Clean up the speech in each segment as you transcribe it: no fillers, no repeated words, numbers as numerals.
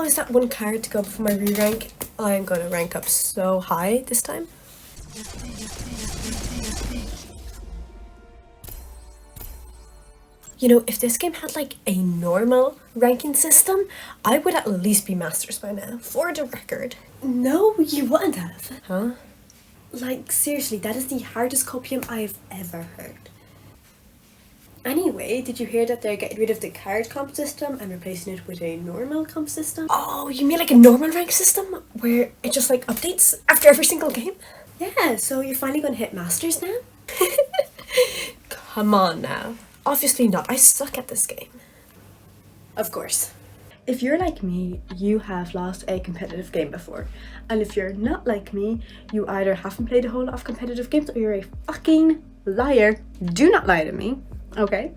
Oh, is that one card to go for my re-rank? I'm gonna rank up so high this time. You know, if this game had like a normal ranking system, I would at least be masters by now, for the record. No, you wouldn't have. Huh? Like, seriously, that is the hardest copium I've ever heard. Anyway, did you hear that they're getting rid of the card comp system and replacing it with a normal comp system? Oh, you mean like a normal rank system where it just like updates after every single game? Yeah, so you're finally gonna hit masters now? Come on now. Obviously not. I suck at this game. Of course. If you're like me, you have lost a competitive game before. And if you're not like me, you either haven't played a whole lot of competitive games or you're a fucking liar. Do not lie to me, okay?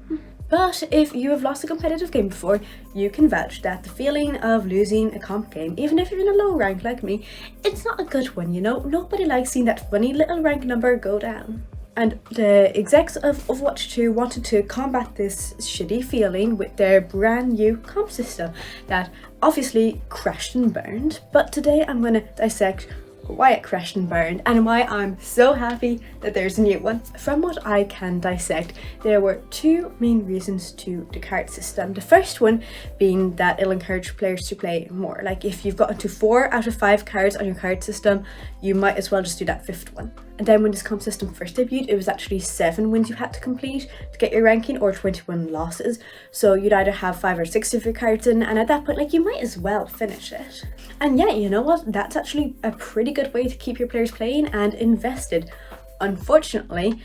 But if you have lost a competitive game before, you can vouch that the feeling of losing a comp game, even if you're in a low rank like me, it's not a good one, you know? Nobody likes seeing that funny little rank number go down. And the execs of Overwatch 2 wanted to combat this shitty feeling with their brand new comp system that obviously crashed and burned. But today I'm going to dissect why it crashed and burned and why I'm so happy that there's a new one. From what I can dissect, there were two main reasons to the card system. The first one being that it'll encourage players to play more. Like if you've gotten to 4 out of 5 cards on your card system, you might as well just do that 5th one. And then when this comp system first debuted, it was actually 7 wins you had to complete to get your ranking or 21 losses. So you'd either have 5 or 6 of your cards in, and at that point, like, you might as well finish it. And yeah, you know what? That's actually a pretty good way to keep your players playing and invested. Unfortunately,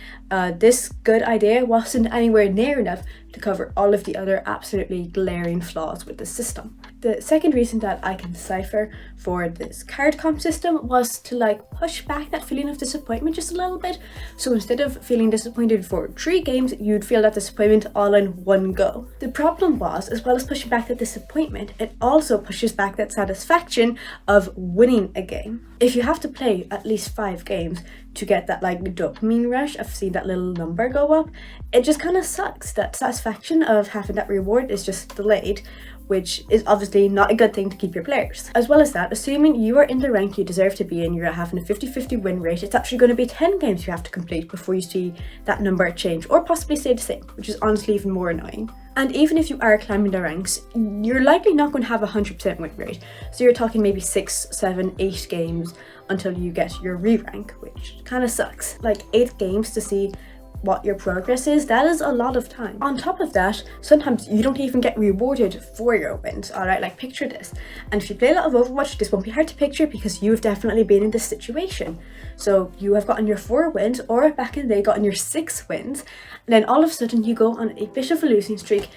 this good idea wasn't anywhere near enough to cover all of the other absolutely glaring flaws with the system. The second reason that I can decipher for this card comp system was to like push back that feeling of disappointment just a little bit. So instead of feeling disappointed for 3 games, you'd feel that disappointment all in one go. The problem was, as well as pushing back that disappointment, it also pushes back that satisfaction of winning a game. If you have to play at least 5 games to get that like dopamine rush of seeing that little number go up, it just kind of sucks. That satisfaction of having that reward is just delayed, which is obviously not a good thing to keep your players. As well as that, assuming you are in the rank you deserve to be in, you're having a 50-50 win rate, it's actually going to be 10 games you have to complete before you see that number change or possibly stay the same, which is honestly even more annoying. And even if you are climbing the ranks, you're likely not going to have a 100% win rate. So you're talking maybe 6, 7, 8 games until you get your re-rank, which kind of sucks. Like 8 games to see what your progress is, that is a lot of time. On top of that, sometimes you don't even get rewarded for your wins, alright? Like picture this. And if you play a lot of Overwatch, this won't be hard to picture because you've definitely been in this situation. So you have gotten your 4 wins, or back in the day gotten your 6 wins, and then all of a sudden you go on a bit of a losing streak.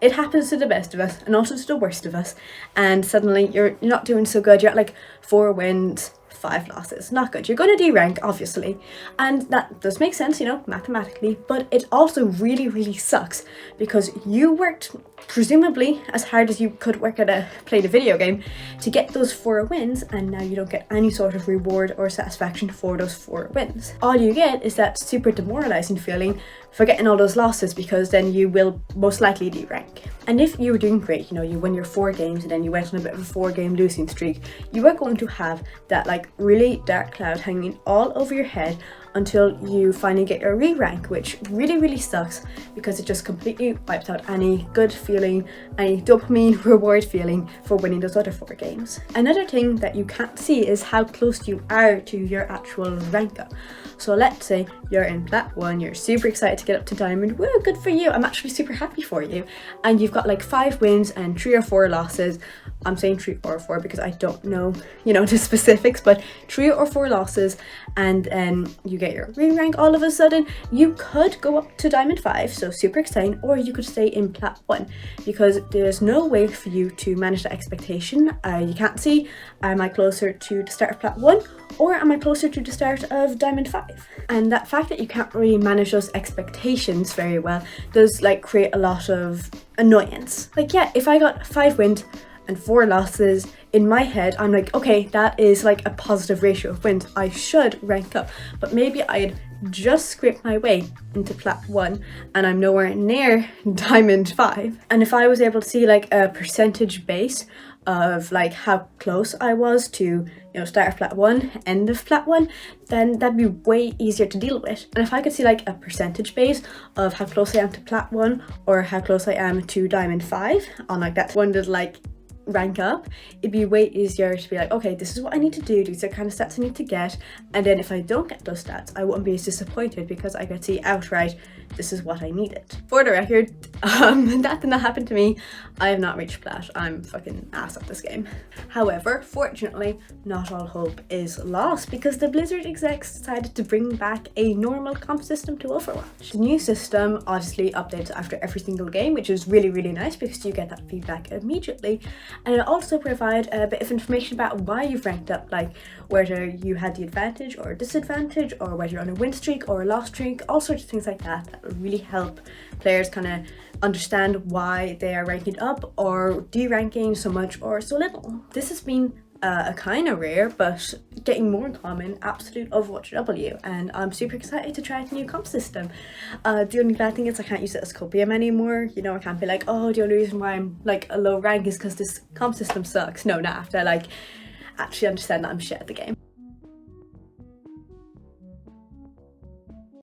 It happens to the best of us and also to the worst of us, and suddenly you're not doing so good. You're at like 4 wins, 5 losses. Not good. You're going to derank, obviously, and that does make sense, you know, mathematically, but it also really, really sucks because you worked presumably as hard as you could work at played a video game to get those 4 wins, and now you don't get any sort of reward or satisfaction for those 4 wins. All you get is that super demoralizing feeling for getting all those losses, because then you will most likely derank. And if you were doing great, you know, you win your 4 games and then you went on a bit of a 4-game losing streak, you are going to have that like really dark cloud hanging all over your head until you finally get your re-rank, which really, really sucks because it just completely wipes out any good feeling, any dopamine reward feeling for winning those other 4 games. Another thing that you can't see is how close you are to your actual rank up. So let's say you're in Plat 1, you're super excited to get up to Diamond, woo, good for you, I'm actually super happy for you, and you've got like 5 wins and 3 or 4 losses. I'm saying 3 or 4 because I don't know, you know, the specifics, but 3 or 4 losses, and then you get your re-rank all of a sudden. You could go up to Diamond 5, so super exciting, or you could stay in Plat 1 because there's no way for you to manage that expectation. You can't see, am I closer to the start of Plat 1 or am I closer to the start of Diamond 5? And that fact that you can't really manage those expectations very well does like create a lot of annoyance. Like, yeah, if I got 5 wins and 4 losses, in my head I'm like, okay, that is like a positive ratio of wins, I should rank up, but maybe I'd just scrape my way into Plat 1 and I'm nowhere near Diamond 5. And if I was able to see like a percentage base of like how close I was to, you know, start of plat 1, end of plat 1, then that'd be way easier to deal with. And if I could see like a percentage base of how close I am to plat 1 or how close I am to diamond 5 on like that one to like rank up, it'd be way easier to be like, okay, this is what I need to do, these are kind of stats I need to get, and then if I don't get those stats, I wouldn't be as disappointed because I could see outright this is what I needed. For the record, that did not happen to me. I have not reached plat. I'm fucking ass at this game. However, fortunately, not all hope is lost because the Blizzard execs decided to bring back a normal comp system to Overwatch. The new system obviously updates after every single game, which is really, really nice because you get that feedback immediately. And it also provides a bit of information about why you've ranked up, like whether you had the advantage or disadvantage, or whether you're on a win streak or a loss streak, all sorts of things like that. That will really help players kind of understand why they are ranking up or deranking so much or so little. This has been a kind of rare but getting more common absolute Overwatch W, and I'm super excited to try the new comp system. The only bad thing is I can't use it as copium anymore. You know, I can't be like, oh, the only reason why I'm like a low rank is because this comp system sucks. No, not after like actually understand that I'm shit at the game.